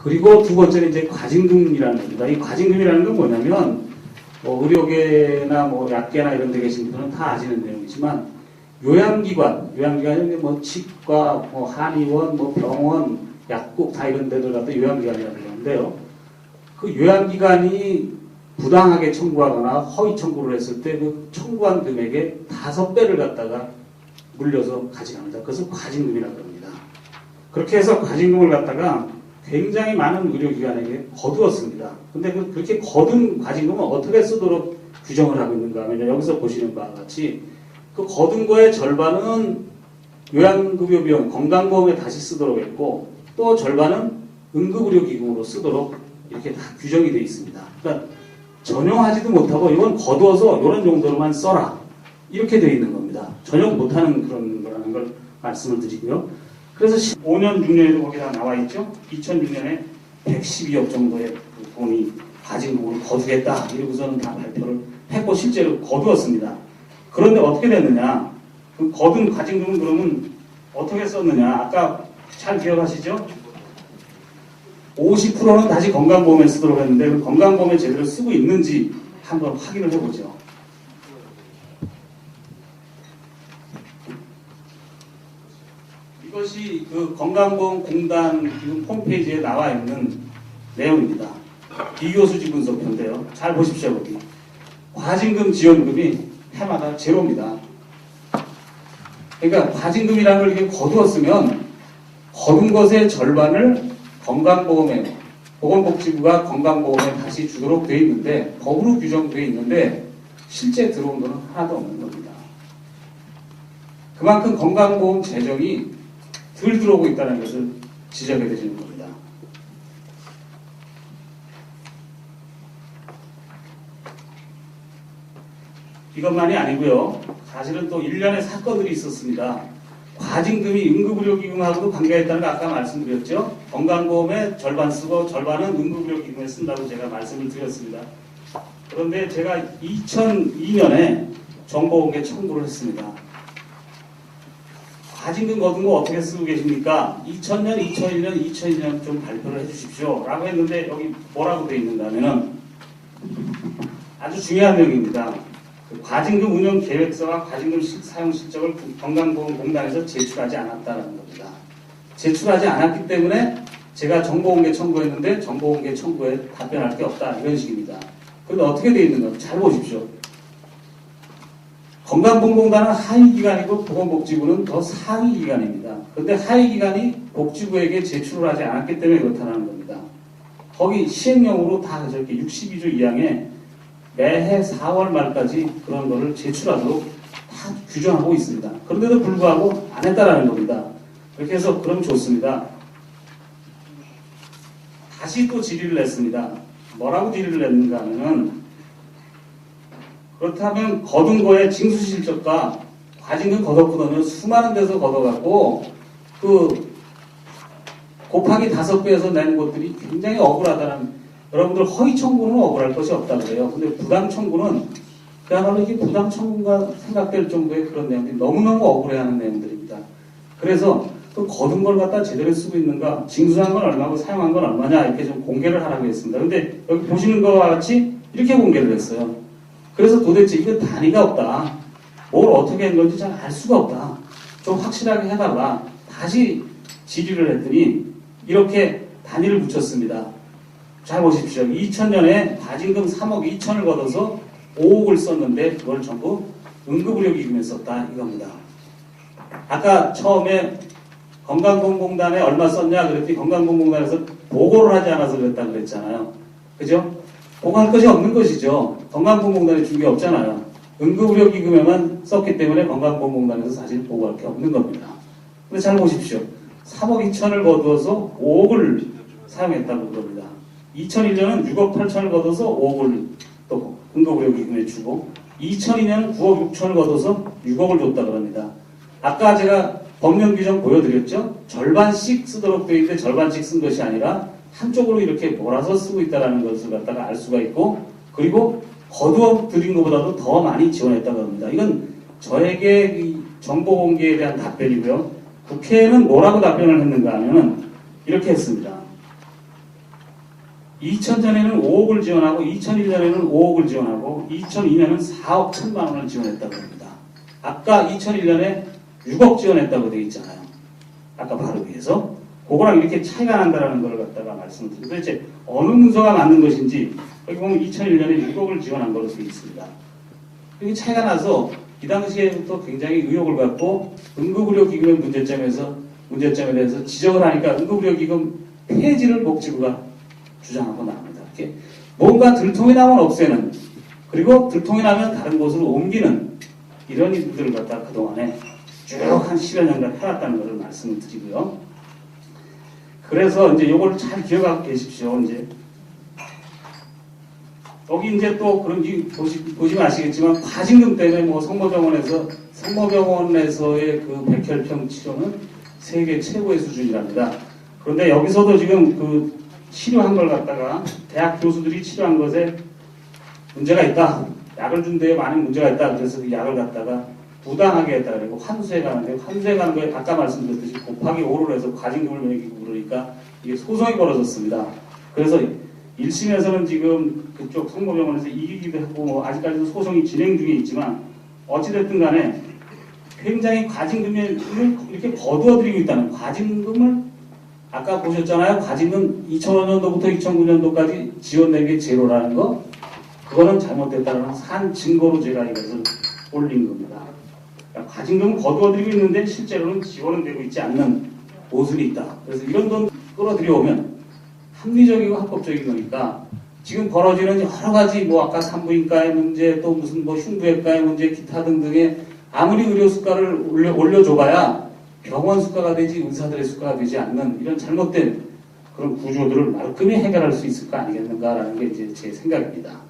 그리고 두 번째는 이제 과징금이라는 겁니다. 이 과징금이라는 건 뭐냐면 뭐 의료계나 뭐 약계나 이런 데 계신 분들은 다 아시는 내용이지만 요양기관이 뭐 치과, 뭐 한의원, 뭐 병원, 약국 다 이런 데들 갖다 요양기관이라고 그러는데요. 그 요양기관이 부당하게 청구하거나 허위 청구를 했을 때 그 청구한 금액의 5배를 갖다가 물려서 가져갑니다. 그것을 과징금이라고 합니다. 그렇게 해서 과징금을 갖다가 굉장히 많은 의료기관에게 거두었습니다. 근데 그렇게 거둔 과징금은 어떻게 쓰도록 규정을 하고 있는가 하면 여기서 보시는 바와 같이 그 거둔 거의 절반은 요양급여 비용, 건강보험에 다시 쓰도록 했고 또 절반은 응급의료기금으로 쓰도록 이렇게 다 규정이 되어 있습니다. 그러니까 전용하지도 못하고 이건 거두어서 이런 정도로만 써라. 이렇게 되어 있는 겁니다. 전용 못하는 그런 거라는 걸 말씀을 드리고요. 그래서 15년, 6년에도 거기다 나와 있죠. 2006년에 112억 정도의 돈이 과징금으로 거두겠다. 이러고서는 다 발표를 했고 실제로 거두었습니다. 그런데 어떻게 됐느냐. 그 거둔 과징금은 그러면 어떻게 썼느냐. 아까 잘 기억하시죠? 50%는 다시 건강보험에 쓰도록 했는데 그 건강보험에 제대로 쓰고 있는지 한번 확인을 해보죠. 이것이 그 건강보험공단 홈페이지에 나와 있는 내용입니다. 비교수지 분석표인데요. 잘 보십시오. 여기 과징금 지원금이 해마다 제로입니다. 그러니까 과징금이라는 걸 이렇게 거두었으면 거둔 것의 절반을 건강보험에 보건복지부가 건강보험에 다시 주도록 되어 있는데 법으로 규정되어 있는데 실제 들어온 돈은 하나도 없는 겁니다. 그만큼 건강보험 재정이 덜 들어오고 있다는 것을 지적해 드리는 겁니다. 이것만이 아니고요. 사실은 또 일련의 사건들이 있었습니다. 과징금이 응급의료기금하고도 관계가 있다는 거 아까 말씀드렸죠. 건강보험에 절반 쓰고 절반은 응급의료기금에 쓴다고 제가 말씀을 드렸습니다. 그런데 제가 2002년에 정보공개 청구를 했습니다. 과징금 거둔 거 어떻게 쓰고 계십니까? 2000년, 2001년, 2002년 좀 발표를 해주십시오. 라고 했는데 여기 뭐라고 되어 있는가 하면은 아주 중요한 내용입니다. 그 과징금 운영 계획서와 과징금 사용 실적을 건강보험공단에서 제출하지 않았다는 겁니다. 제출하지 않았기 때문에 제가 정보공개 청구했는데 정보공개 청구에 답변할 게 없다. 이런 식입니다. 그런데 어떻게 되어 있는가? 잘 보십시오. 건강보험공단은 하위기관이고 보건복지부는 더 상위기관입니다. 그런데 하위기관이 복지부에게 제출을 하지 않았기 때문에 그렇다는 겁니다. 거기 시행령으로 다 저렇게 62조 2항에 매해 4월 말까지 그런 거를 제출하도록 다 규정하고 있습니다. 그런데도 불구하고 안 했다라는 겁니다. 그렇게 해서 그럼 좋습니다. 다시 또 질의를 냈습니다. 뭐라고 질의를 냈는가 하면은 그렇다면 거둔 거에 징수실적과 과징금 거뒀거든요. 수많은 데서 걷어갖고 그 곱하기 5배에서 낸 것들이 굉장히 억울하다는, 여러분들 허위 청구는 억울할 것이 없다 그래요. 근데 부당 청구는 그야말로 이게 부당 청구가 생각될 정도의 그런 내용들이 너무너무 억울해하는 내용들입니다. 그래서 그 거둔 걸 갖다 제대로 쓰고 있는가, 징수한 건 얼마고 사용한 건 얼마냐 이렇게 좀 공개를 하라고 했습니다. 근데 여기 보시는 것과 같이 이렇게 공개를 했어요. 그래서 도대체 이거 단위가 없다. 뭘 어떻게 한 건지 잘 알 수가 없다. 좀 확실하게 해달라. 다시 질의를 했더니 이렇게 단위를 붙였습니다. 잘 보십시오. 2000년에 과징금 3억 2천을 걷어서 5억을 썼는데 그걸 전부 응급의료기금에 썼다 이겁니다. 아까 처음에 건강보험공단에 얼마 썼냐 그랬더니 건강보험공단에서 보고를 하지 않아서 그랬다 그랬잖아요. 그죠? 보고할 것이 없는 것이죠. 건강보험공단에 준 게 없잖아요. 응급의료기금에만 썼기 때문에 건강보험공단에서 사실 보고할 게 없는 겁니다. 근데 잘 보십시오. 3억 2천을 거두어서 5억을 사용했다고 그럽니다. 2001년은 6억 8천을 거둬서 5억을 또 응급의료기금에 주고 2002년은 9억 6천을 거둬서 6억을 줬다 그럽니다. 아까 제가 법령 규정 보여드렸죠? 절반씩 쓰도록 되어 있는데 절반씩 쓴 것이 아니라 한쪽으로 이렇게 몰아서 쓰고 있다는 것을 갖다가 알 수가 있고, 그리고 거두어 드린 것보다도 더 많이 지원했다고 합니다. 이건 저에게 이 정보 공개에 대한 답변이고요. 국회에는 뭐라고 답변을 했는가 하면은 이렇게 했습니다. 2000년에는 5억을 지원하고 2001년에는 5억을 지원하고 2002년은 4억 1천만 원을 지원했다고 합니다. 아까 2001년에 6억 지원했다고 되어 있잖아요. 아까 바로 위에서. 그거랑 이렇게 차이가 난다는 걸 갖다가 말씀드리고 도대체 어느 문서가 맞는 것인지 여기 보면 2001년에 6억을 지원한 걸로 되어 있습니다. 이게 차이가 나서 이 당시에부터 굉장히 의혹을 갖고 응급의료기금의 문제점에 대해서 지적을 하니까 응급의료기금 폐지를 복지부가 주장하고 나옵니다. 이렇게 뭔가 들통이 나면 없애는 그리고 들통이 나면 다른 곳으로 옮기는 이런 일들을 갖다 그동안에 쭉 한 10여 년간 해왔다는 것을 말씀을 드리고요. 그래서 이제 요걸 잘 기억하고 계십시오. 이제 여기 이제 또 그런 보시면 아시겠지만 과징금 때문에 뭐 성모병원에서의 그 백혈병 치료는 세계 최고의 수준이랍니다. 그런데 여기서도 지금 그 치료한 걸 갖다가 대학 교수들이 치료한 것에 문제가 있다. 약을 준 데에 많은 문제가 있다. 그래서 그 약을 갖다가 부당하게 했다. 그리고 환수해 가는데 환수해 가는 거에 아까 말씀드렸듯이 곱하기 5를 해서 과징금을 매기고 그러니까 이게 소송이 벌어졌습니다. 그래서 1심에서는 지금 그쪽 성모병원에서 이기기도 하고 뭐 아직까지도 소송이 진행 중에 있지만 어찌됐든 간에 굉장히 과징금을 이렇게 거두어들이고 있다는 과징금을 아까 보셨잖아요. 과징금 2005년도부터 2009년도까지 지원된 게 제로라는 거 그거는 잘못됐다는 산 증거로 제가 이것을 올린 겁니다. 그러니까 과징금을 거두어들이고 있는데 실제로는 지원은 되고 있지 않는 모순이 있다. 그래서 이런 돈 끌어들여오면 합리적이고 합법적인 거니까 지금 벌어지는 여러 가지 뭐 아까 산부인과의 문제 또 무슨 뭐 흉부외과의 문제 기타 등등의 아무리 의료 수가를 올려줘봐야 병원 수가가 되지 의사들의 수가가 되지 않는 이런 잘못된 그런 구조들을 말끔히 해결할 수 있을 거 아니겠는가라는 게 이제 제 생각입니다.